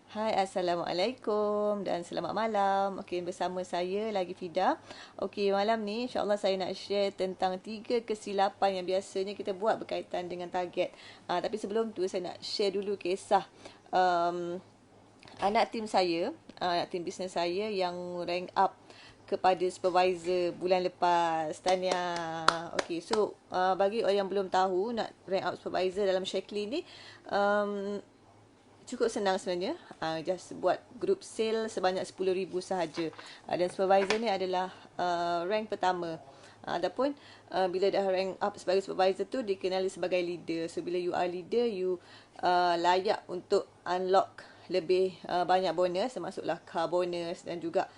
Hai, Assalamualaikum dan selamat malam. Okey, bersama saya lagi Fida. Okey, malam ni insya-Allah saya nak share tentang 3 kesilapan yang biasanya kita buat berkaitan dengan target. Tapi sebelum tu saya nak share dulu kisah um, anak tim saya, anak tim bisnes saya yang rank up kepada supervisor bulan lepas. Tahniah. Okey, so bagi orang yang belum tahu nak rank up supervisor dalam Shaklee ni, um, cukup senang sebenarnya. Just buat group sale sebanyak 10,000 sahaja. Dan supervisor ni adalah rank pertama. Ataupun bila dah rank up sebagai supervisor tu dikenali sebagai leader. So bila you are leader, you layak untuk unlock lebih banyak bonus, termasuklah car bonus dan juga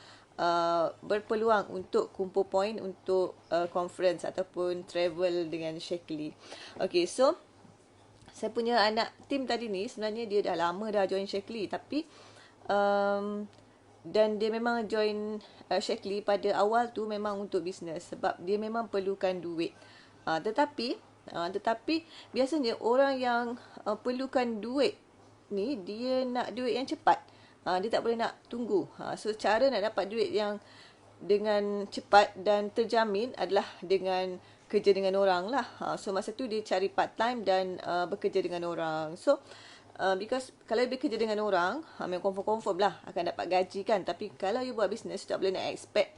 berpeluang untuk kumpul point untuk conference ataupun travel dengan Shaklee. Okay, so saya punya anak tim tadi ni sebenarnya dia dah lama dah join Shaklee, tapi um, dan dia memang join Shaklee pada awal tu memang untuk bisnes sebab dia memang perlukan duit. Tetapi biasanya orang yang perlukan duit ni dia nak duit yang cepat. Dia tak boleh nak tunggu. So cara nak dapat duit yang dengan cepat dan terjamin adalah dengan kerja dengan orang lah. So masa tu dia cari part time dan bekerja dengan orang. So because kalau dia bekerja dengan orang, memang confirm lah akan dapat gaji kan. Tapi kalau you buat business, tak boleh nak expect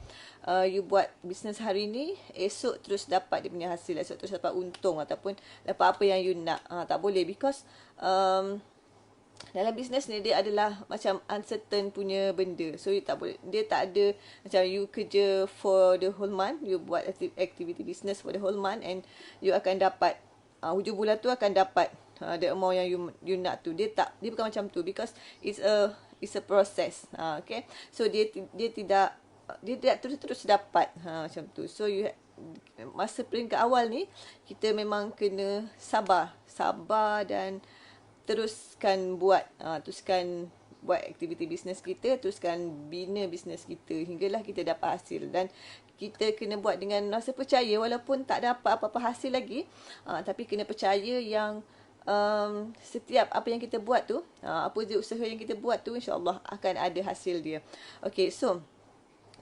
you buat business hari ni, esok terus dapat dia punya hasil, esok terus dapat untung ataupun dapat apa yang you nak. Tak boleh because dalam bisnes ni dia adalah macam uncertain punya benda. So you tak boleh, dia tak ada macam you kerja for the whole month, you buat activity business for the whole month and you akan dapat hujung bulan tu akan dapat the amount yang you nak tu. Dia bukan macam tu because it's a process. Okay. So dia tidak terus dapat macam tu. So you masa peringkat awal ni kita memang kena sabar dan teruskan buat aktiviti bisnes kita, teruskan bina bisnes kita hinggalah kita dapat hasil. Dan kita kena buat dengan rasa percaya walaupun tak dapat apa-apa hasil lagi, tapi kena percaya yang setiap apa yang kita buat tu, apa je usaha yang kita buat tu, insya-Allah akan ada hasil dia. Okay, so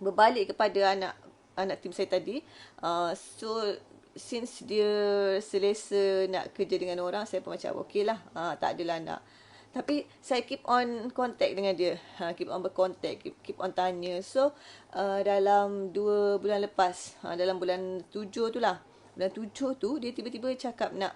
berbalik kepada anak tim saya tadi, so since dia selesa nak kerja dengan orang, saya pun macam okey lah, tak adalah nak. Tapi saya keep on contact dengan dia, keep on berkontak, keep on tanya. So dalam 2 bulan lepas, dalam bulan 7 tu lah, bulan 7 tu dia tiba-tiba cakap nak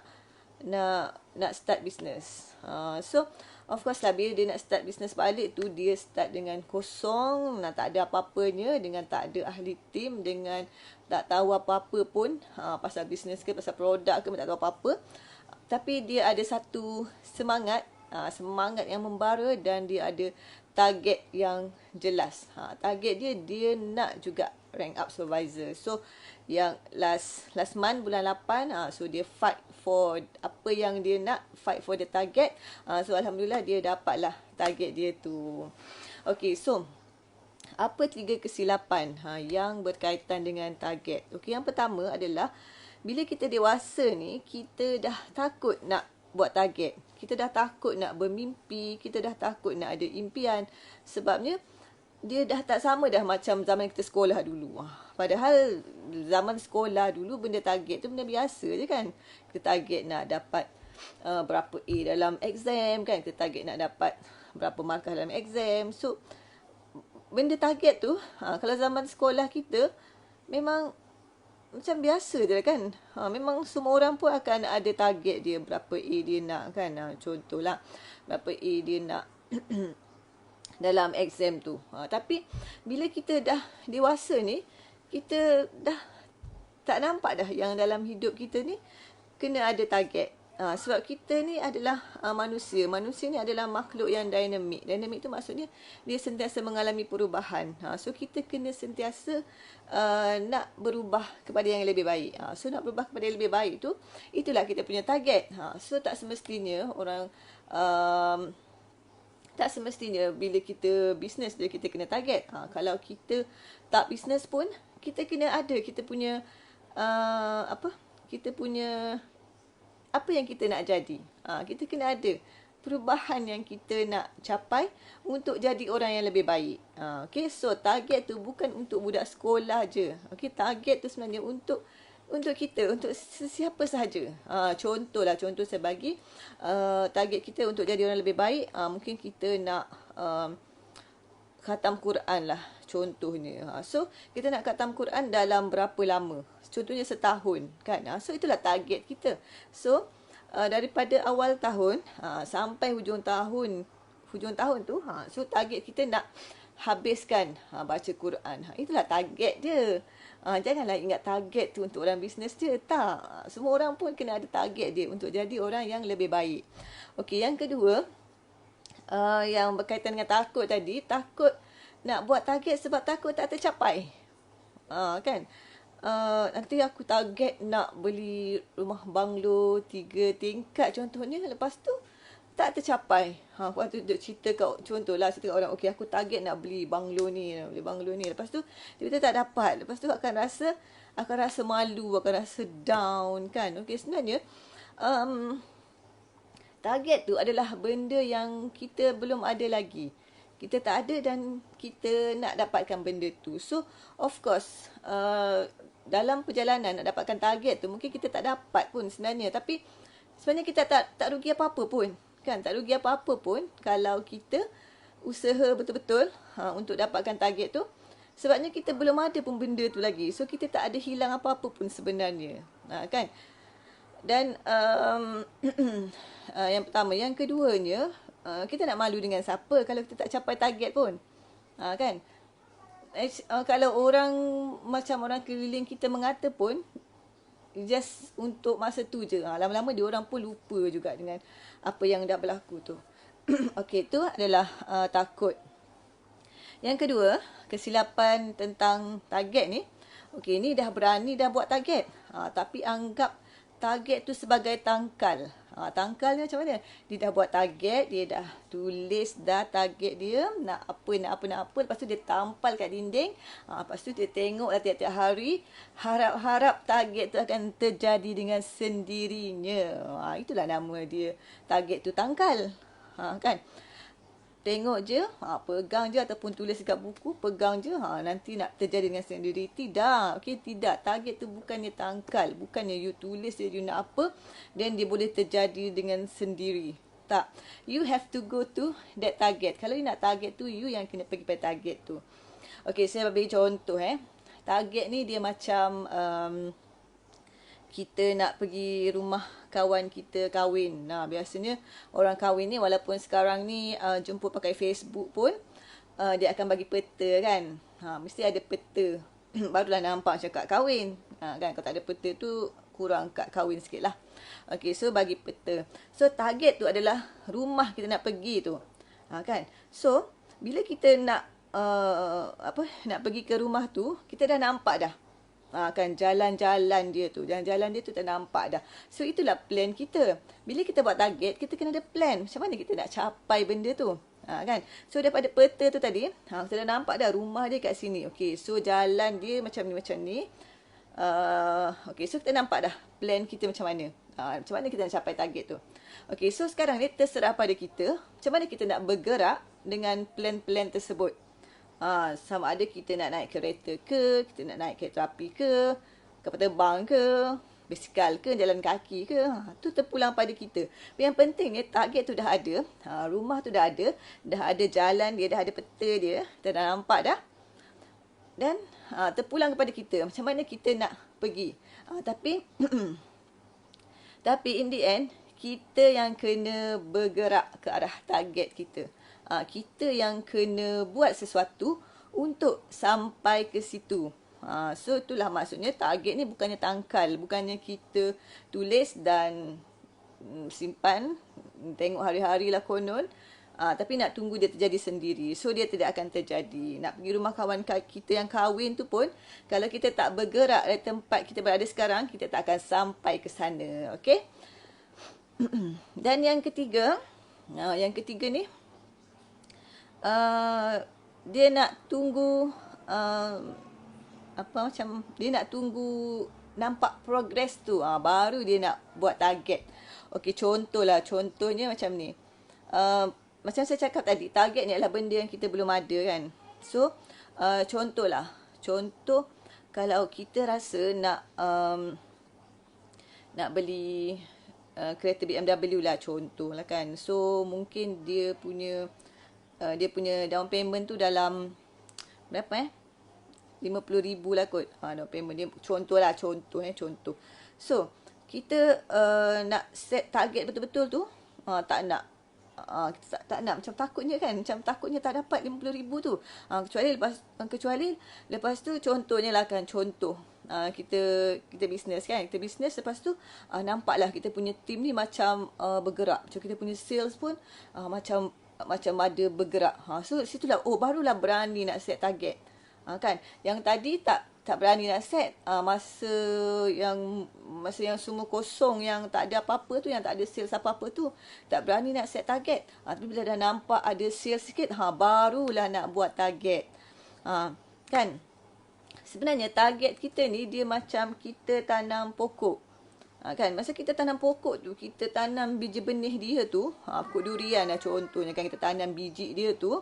start business. So of course lah, bila dia nak start business balik tu, dia start dengan kosong, tak ada apa-apanya, dengan tak ada ahli tim, dengan tak tahu apa-apa pun pasal bisnes ke, pasal produk ke, tak tahu apa-apa. Tapi dia ada satu semangat yang membara dan dia ada target yang jelas. Target dia nak juga rank up supervisor. So yang last month bulan 8, so dia fight for apa yang dia nak, fight for the target. So alhamdulillah dia dapatlah target dia tu. Okay, so apa 3 kesilapan yang berkaitan dengan target? Okay, yang pertama adalah bila kita dewasa ni, kita dah takut nak buat target. Kita dah takut nak bermimpi, kita dah takut nak ada impian. Sebabnya dia dah tak sama dah macam zaman kita sekolah dulu. Padahal zaman sekolah dulu benda target tu benda biasa je kan. Kita target nak dapat berapa A dalam exam kan. Kita target nak dapat berapa markah dalam exam. So benda target tu, kalau zaman sekolah kita memang macam biasa je lah kan. Memang semua orang pun akan ada target dia, berapa A dia nak kan. Contohlah berapa A dia nak dalam exam tu. Tapi bila kita dah dewasa ni, kita dah tak nampak dah yang dalam hidup kita ni kena ada target. Sebab kita ni adalah manusia. Manusia ni adalah makhluk yang dinamik. Dinamik tu maksudnya dia sentiasa mengalami perubahan. So kita kena sentiasa nak berubah kepada yang lebih baik. So nak berubah kepada yang lebih baik tu, itulah kita punya target. So tak semestinya orang tak semestinya bila kita bisnes dia kita kena target. Kalau kita tak bisnes pun kita kena ada kita punya kita punya apa yang kita nak jadi. Kita kena ada perubahan yang kita nak capai untuk jadi orang yang lebih baik. Okay, so target tu bukan untuk budak sekolah je. Okay, target tu sebenarnya untuk kita, untuk sesiapa sahaja. Contoh saya bagi target kita untuk jadi orang lebih baik. Mungkin kita nak khatam Quran lah contohnya. So kita nak khatam Quran dalam berapa lama? Contohnya setahun kan. So itulah target kita. So daripada awal tahun sampai hujung tahun tu, so target kita nak habiskan baca Quran. Itulah target dia. Janganlah ingat target tu untuk orang bisnes je. Tak. Semua orang pun kena ada target dia untuk jadi orang yang lebih baik. Okey, yang kedua, yang berkaitan dengan takut tadi, takut nak buat target sebab takut tak tercapai. Kan? Nanti aku target nak beli rumah banglo 3 tingkat contohnya, lepas tu tak tercapai. Waktu tu cerita contohlah cerita kat orang, okey aku target nak beli banglo ni, lepas tu tiba-tiba tak dapat. Lepas tu akan rasa malu, akan rasa down kan. Okey, sebenarnya target tu adalah benda yang kita belum ada lagi. Kita tak ada dan kita nak dapatkan benda tu. So, of course, dalam perjalanan nak dapatkan target tu, mungkin kita tak dapat pun sebenarnya. Tapi, sebenarnya kita tak rugi apa-apa pun. Kan? Tak rugi apa-apa pun kalau kita usaha betul-betul untuk dapatkan target tu. Sebabnya kita belum ada pun benda tu lagi. So, kita tak ada hilang apa-apa pun sebenarnya. Kan? Dan yang pertama. Yang keduanya, kita nak malu dengan siapa kalau kita tak capai target pun. Kan? Kalau macam orang keliling kita mengata pun, just untuk masa tu je. Lama-lama dia orang pun lupa juga dengan apa yang dah berlaku tu. Okey, itu adalah takut. Yang kedua, kesilapan tentang target ni. Okey, ni dah berani dah buat target. Tapi anggap target tu sebagai tangkal. Tangkal ni macam mana? Dia dah buat target, dia dah tulis dah target dia, nak apa. Lepas tu dia tampal kat dinding. Lepas tu dia tengok tiap-tiap hari, harap-harap target tu akan terjadi dengan sendirinya. Itulah nama dia. Target tu tangkal. Kan? Tengok je, pegang je ataupun tulis dekat buku, pegang je, nanti nak terjadi dengan sendiri. Tidak, okey, tidak. Target tu bukannya tangkal, bukannya you tulis je you nak apa, then dia boleh terjadi dengan sendiri. Tak. You have to go to that target. Kalau you nak target tu, you yang kena pergi pada target tu. Okey, saya bagi contoh. Target ni dia macam kita nak pergi rumah kawan kita kahwin. Biasanya orang kahwin ni walaupun sekarang ni jemput pakai Facebook pun, dia akan bagi peta kan. Mesti ada peta. Barulah nampak macam kad kahwin. Kan, kalau tak ada peta tu kurang kad kahwin sikit lah. Okay, so bagi peta. So target tu adalah rumah kita nak pergi tu. Kan. So bila kita nak nak pergi ke rumah tu, kita dah nampak dah. Kan jalan-jalan dia tu. Jalan-jalan dia tu tak nampak dah. So itulah plan kita. Bila kita buat target, kita kena ada plan. Macam mana kita nak capai benda tu. Kan? So daripada peta tu tadi, kita dah nampak dah rumah dia kat sini. Okay, so jalan dia macam ni. Okay, so kita nampak dah plan kita macam mana. Macam mana kita nak capai target tu. Okay, so sekarang ni terserah pada kita. Macam mana kita nak bergerak dengan plan-plan tersebut. Sama ada kita nak naik kereta ke, kita nak naik kereta api ke, kapal terbang ke, basikal ke, jalan kaki ke. Tu terpulang pada kita. Yang pentingnya target tu dah ada, rumah tu dah ada jalan dia, dah ada peta dia, kita dah nampak dah. Dan terpulang kepada kita, macam mana kita nak pergi. Tapi in the end, kita yang kena bergerak ke arah target kita. Kita yang kena buat sesuatu untuk sampai ke situ. So itulah maksudnya target ni bukannya tangkal, bukannya kita tulis dan simpan, tengok hari-hari lah konon. Tapi nak tunggu dia terjadi sendiri. So dia tidak akan terjadi. Nak pergi rumah kawan kita yang kahwin tu pun, kalau kita tak bergerak dari tempat kita berada sekarang, kita tak akan sampai ke sana. Okay? Dan yang ketiga ni, dia nak tunggu dia nak tunggu nampak progress tu, baru dia nak buat target. Okey, contohnya macam ni. macam saya cakap tadi, target ni adalah benda yang kita belum ada kan. So, contohlah. Contoh, kalau kita rasa nak beli kereta BMW lah, contoh lah kan. So, mungkin dia punya down payment tu dalam berapa 50,000 lah kot. Down payment dia, contoh. So, kita nak set target betul-betul tu, tak nak. Kita tak nak, macam takutnya kan, macam takutnya tak dapat 50,000 tu. Kecuali lepas tu, contohnya lah kan, kita bisnes kan, kita bisnes, lepas tu nampaklah kita punya team ni macam bergerak, macam kita punya sales pun macam ada bergerak. So situlah barulah berani nak set target. Kan, yang tadi tak berani nak set, masa yang semua kosong, yang tak ada apa-apa tu, yang tak ada sales apa-apa tu, tak berani nak set target. Tapi bila dah nampak ada sales sikit, barulah nak buat target. Kan, sebenarnya target kita ni dia macam kita tanam pokok. Kan, masa kita tanam pokok tu, kita tanam biji benih dia tu, pokok durian lah contohnya kan, kita tanam biji dia tu,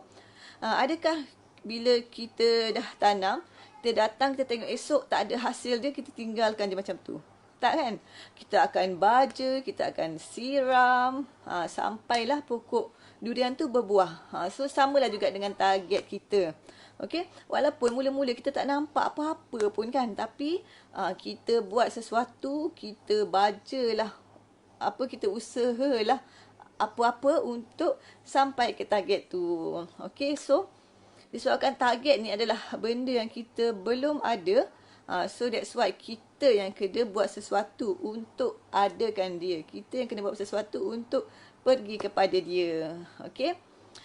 adakah bila kita dah tanam, kita datang, kita tengok esok tak ada hasil dia, kita tinggalkan dia macam tu? Tak kan? Kita akan baja, kita akan siram, sampailah pokok durian tu berbuah. So, samalah juga dengan target kita. Okay? Walaupun mula-mula kita tak nampak apa-apa pun kan, tapi kita buat sesuatu, kita bajalah, kita usahalah apa-apa untuk sampai ke target tu. Okay, so disebabkan target ni adalah benda yang kita belum ada, so that's why kita yang kena buat sesuatu untuk adakan dia. Kita yang kena buat sesuatu untuk pergi kepada dia. Okay,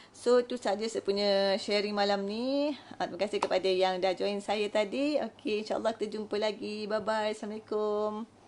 so itu saja saya punya sharing malam ni. Terima kasih kepada yang dah join saya tadi. Okay, insyaAllah kita jumpa lagi. Bye-bye. Assalamualaikum.